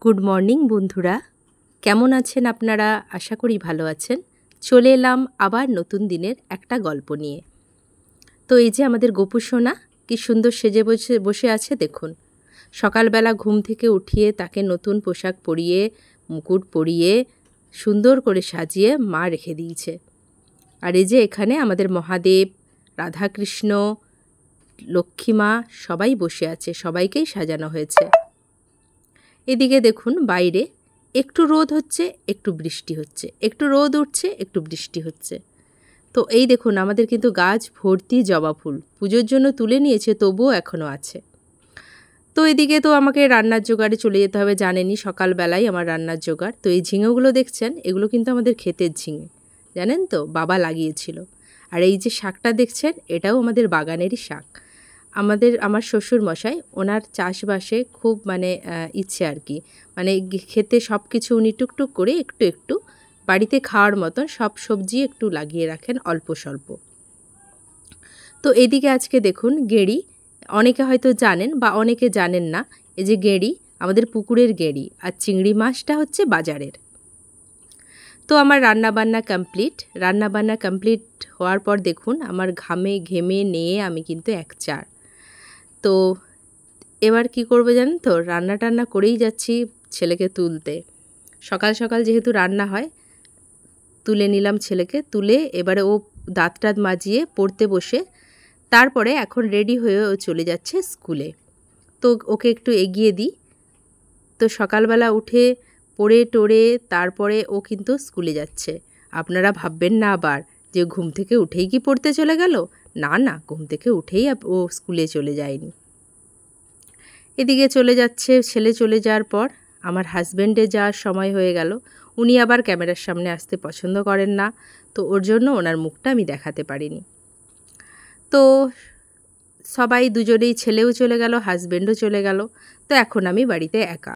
Good morning বন্ধুরা, কেমন আছেন আপনারা? আশা করি ভালো আছেন। চলে এলাম আবার নতুন দিনের একটা গল্প নিয়ে। তো এই যে আমাদের গোপু সোনা কি সুন্দর সেজে বসে আছে দেখুন। সকালবেলা ঘুম থেকে উঠিয়ে তাকে নতুন পোশাক পরিয়ে, মুকুট পরিয়ে, সুন্দর করে সাজিয়ে মা রেখে দিয়েছে। আর এই যে এখানে আমাদের মহাদেব, রাধাকৃষ্ণ, লক্ষ্মী মা সবাই বসে আছে, সবাইকেই সাজানো হয়েছে। এদিকে দেখুন বাইরে একটু রোদ হচ্ছে, একটু বৃষ্টি হচ্ছে, একটু রোদ উঠছে, একটু বৃষ্টি হচ্ছে। তো এই দেখুন আমাদের কিন্তু গাছ ভর্তি জবা ফুল, পুজোর জন্য তুলে নিয়েছে, তবুও এখনও আছে। তো এদিকে তো আমাকে রান্নার জোগাড়ে চলে যেতে হবে, জানেনই সকালবেলায় আমার রান্নার জোগাড়। তো এই ঝিঙেগুলো দেখছেন, এগুলো কিন্তু আমাদের ক্ষেতের ঝিঙে, জানেন তো, বাবা লাগিয়েছিল। আর এই যে শাকটা দেখছেন, এটাও আমাদের বাগানেরই শাক। আমার শ্বশুর মশাই, ওনার চাষবাসে খুব ইচ্ছে আর কি, খেতে সব কিছু উনি টুকটুক করে একটু একটু বাড়িতে খাওয়ার মতন সব সবজি একটু লাগিয়ে রাখেন অল্প স্বল্প। তো এদিকে আজকে দেখুন গেঁড়ি, অনেকে হয়তো জানেন বা অনেকে জানেন না। এই যে গেঁড়ি আমাদের পুকুরের গেঁড়ি, আর চিংড়ি মাছটা হচ্ছে বাজারের। তো আমার রান্নাবান্না কমপ্লিট হওয়ার পর দেখুন আমার ঘেমে নিয়ে আমি কিন্তু একচার। তো এবার কি করবো জানেন তো, রান্না করেই যাচ্ছি ছেলেকে তুলতে। সকাল সকাল যেহেতু রান্না হয়, তুলে নিলাম ছেলেকে। তুলে এবারে ও দাঁত মাজিয়ে পড়তে বসে, তারপরে এখন রেডি হয়ে ও চলে যাচ্ছে স্কুলে। তো ওকে একটু এগিয়ে দিই। তো সকালবেলা উঠে পড়ে টোড়ে তারপরে ও কিন্তু স্কুলে যাচ্ছে। আপনারা ভাববেন না আবার যে ঘুম থেকে উঠেই কি পড়তে চলে গেল। না, ঘুম থেকে উঠেই ও স্কুলে চলে যায়নি। এদিকে চলে যাচ্ছে, ছেলে চলে যাওয়ার পর আমার হাজব্যান্ডের যাওয়ার সময় হয়ে গেল। উনি আবার ক্যামেরার সামনে আসতে পছন্দ করেন না, তো ওর জন্য ওনার মুখটা আমি দেখাতে পারিনি। তো সবাই দুজনেই, ছেলেও চলে গেল, হাজব্যান্ডও চলে গেল। তো এখন আমি বাড়িতে একা।